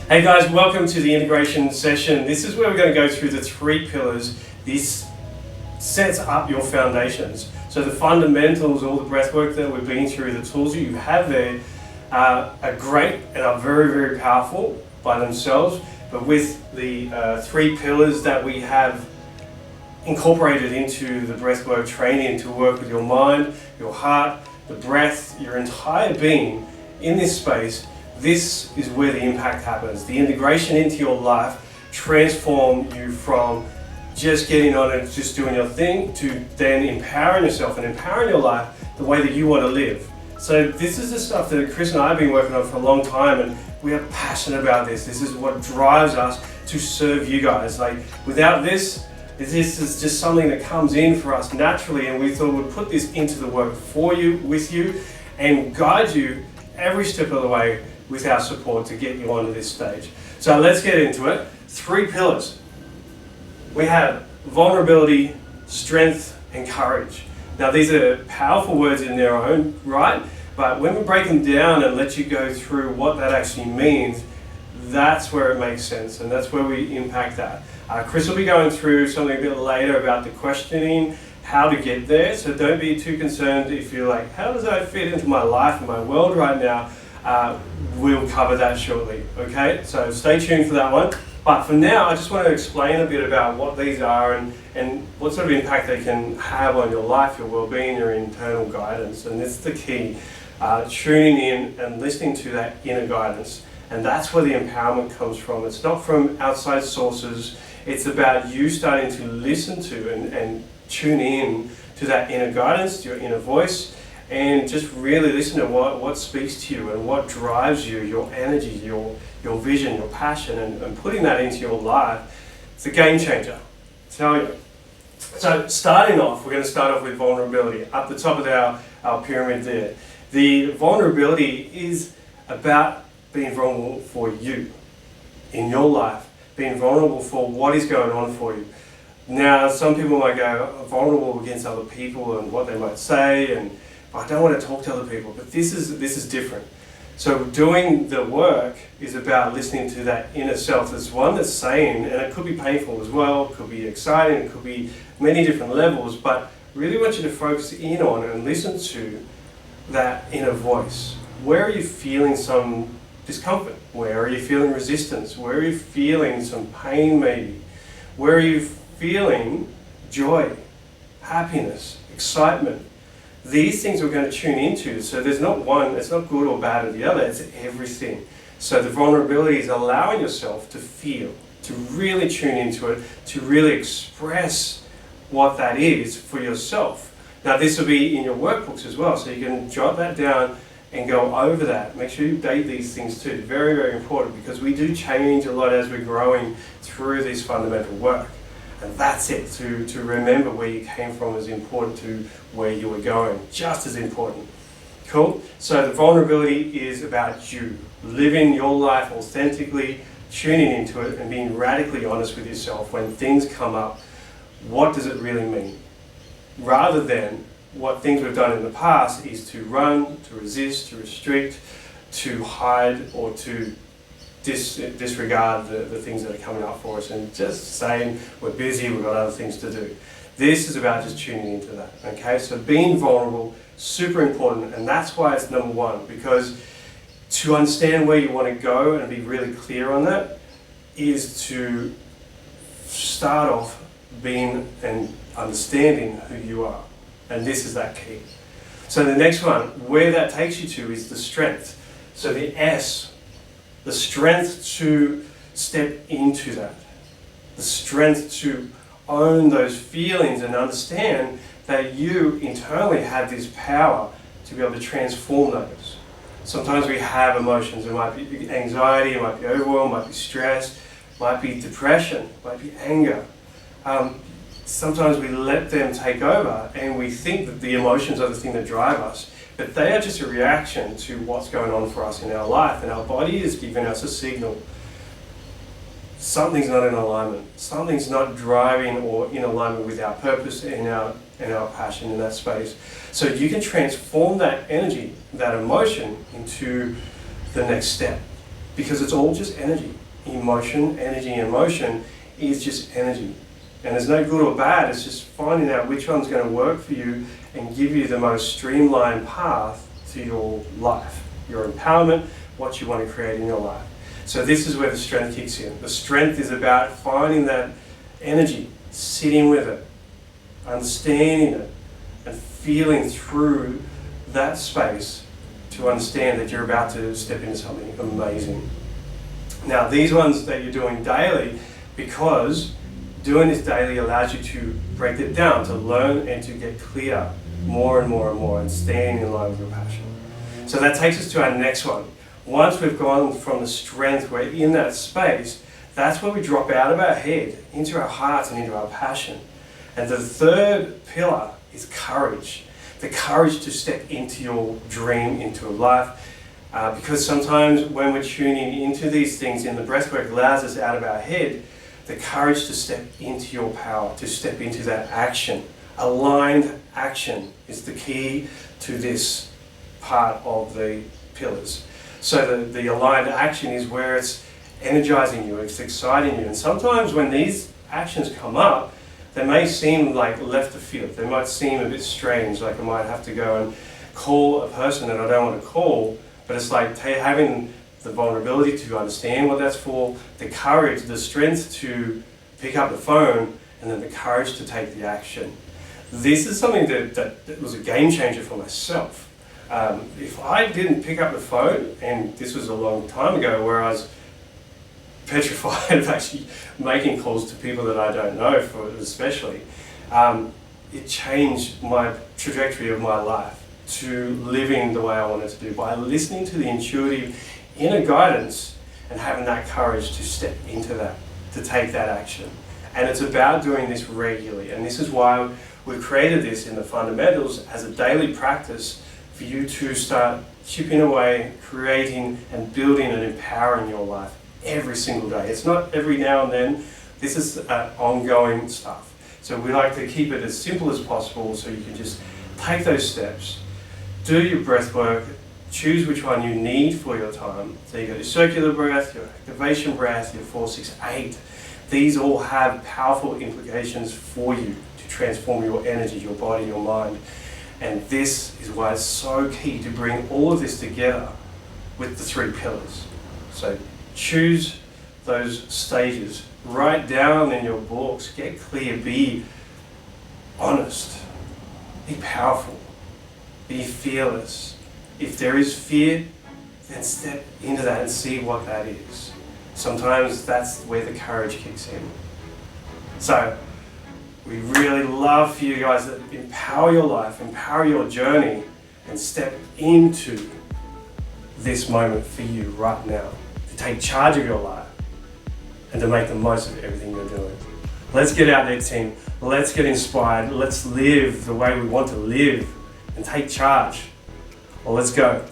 Hey guys, welcome to the integration session. This is where we're going to go through the 3 pillars. This sets up your foundations. So the fundamentals, all the breath work that we've been through, the tools that you have there are great and are very, very powerful by themselves. But with the 3 pillars that we have incorporated into the breathwork training to work with your mind, your heart, the breath, your entire being in this space, this is where the impact happens. The integration into your life transform you from just getting on and just doing your thing to then empowering yourself and empowering your life the way that you want to live. So this is the stuff that Chris and I have been working on for a long time, and we are passionate about this. This is what drives us to serve you guys. Like, without this is just something that comes in for us naturally, and we thought we'd put this into the work for you, with you, and guide you every step of the way with our support to get you onto this stage. So let's get into it. 3 pillars. We have vulnerability, strength, and courage. Now these are powerful words in their own right, but when we break them down and let you go through what that actually means, that's where it makes sense, and that's where we impact that. Chris will be going through something a bit later about the questioning, how to get there, so don't be too concerned if you're like, how does that fit into my life and my world right now? We'll cover that shortly, okay? So stay tuned for that one. But for now, I just want to explain a bit about what these are and what sort of impact they can have on your life, your well-being, your internal guidance. And that's the key, tuning in and listening to that inner guidance. And that's where the empowerment comes from. It's not from outside sources. It's about you starting to listen to and tune in to that inner guidance, to your inner voice, and just really listen to what speaks to you and what drives you, your energy, your vision, your passion, and putting that into your life. It's a game changer, I tell you. So starting off, we're going to start off with vulnerability. Up the top of our pyramid there. The vulnerability is about being vulnerable for you in your life, being vulnerable for what is going on for you. Now, some people might go vulnerable against other people and what they might say, and I don't want to talk to other people, but this is different. So doing the work is about listening to that inner self. There's one that's saying, and it could be painful as well, it could be exciting, it could be many different levels, but really want you to focus in on and listen to that inner voice. Where are you feeling some discomfort? Where are you feeling resistance? Where are you feeling some pain maybe? Where are you feeling joy, happiness, excitement? These things we're going to tune into. So there's not one, it's not good or bad or the other, it's everything. So the vulnerability is allowing yourself to feel, to really tune into it, to really express what that is for yourself. Now this will be in your workbooks as well, so you can jot that down and go over that. Make sure you date these things too. Very, very important, because we do change a lot as we're growing through this fundamental work. And that's it. To remember where you came from is important to where you were going, just as important. Cool? So the vulnerability is about you, living your life authentically, tuning into it and being radically honest with yourself when things come up. What does it really mean? Rather than what things we've done in the past is to run, to resist, to restrict, to hide, or to disregard the things that are coming up for us and just saying we're busy, we've got other things to do. This is about just tuning into that, okay? So being vulnerable, super important, and that's why it's number 1, because to understand where you want to go and be really clear on that is to start off being and understanding who you are, and this is that key. So the next one, where that takes you to is the strength. So the S, the strength to step into that, the strength to own those feelings and understand that you internally have this power to be able to transform those. Sometimes we have emotions. It might be anxiety, it might be overwhelm, it might be stress, it might be depression, it might be anger. Sometimes we let them take over and we think that the emotions are the thing that drive us. But they are just a reaction to what's going on for us in our life, and our body is giving us a signal. Something's not in alignment. Something's not driving or in alignment with our purpose and our passion in that space. So you can transform that energy, that emotion, into the next step. because it's all just energy. Emotion, energy, and motion is just energy. And there's no good or bad, it's just finding out which one's going to work for you and give you the most streamlined path to your life, your empowerment, what you want to create in your life. So this is where the strength kicks in. The strength is about finding that energy, sitting with it, understanding it, and feeling through that space to understand that you're about to step into something amazing. Now, these ones that you're doing daily, because doing this daily allows you to break it down, to learn and to get clear more and more and more, and staying in line with your passion. So that takes us to our next one. Once we've gone from the strength, we're in that space, that's where we drop out of our head into our hearts and into our passion. And the third pillar is courage. The courage to step into your dream, into a life. Because sometimes when we're tuning into these things in the breathwork allows us out of our head, the courage to step into your power, to step into that action. Aligned action is the key to this part of the pillars. So the aligned action is where it's energizing you, it's exciting you. And sometimes when these actions come up, they may seem like left of field. They might seem a bit strange, like I might have to go and call a person that I don't want to call, but it's like having the vulnerability to understand what that's for, the courage, the strength to pick up the phone, and then the courage to take the action. This is something that was a game changer for myself. If I didn't pick up the phone, and this was a long time ago where I was petrified of actually making calls to people that I don't know, for especially, it changed my trajectory of my life to living the way I wanted to do by listening to the intuitive inner guidance and having that courage to step into that, to take that action. And it's about doing this regularly, and this is why we've created this in the fundamentals as a daily practice for you to start chipping away, creating and building and empowering your life every single day. It's not every now and then, this is ongoing stuff. So we like to keep it as simple as possible so you can just take those steps, do your breath work, choose which one you need for your time. So you got your circular breath, your activation breath, your 4, 6, 8. These all have powerful implications for you to transform your energy, your body, your mind. And this is why it's so key to bring all of this together with the 3 pillars. So choose those stages, write down in your books, get clear, be honest, be powerful, be fearless. If there is fear, then step into that and see what that is. Sometimes that's where the courage kicks in. So we really love for you guys to empower your life, empower your journey, and step into this moment for you right now. To take charge of your life and to make the most of everything you're doing. Let's get out there, team. Let's get inspired. Let's live the way we want to live and take charge. Well, let's go.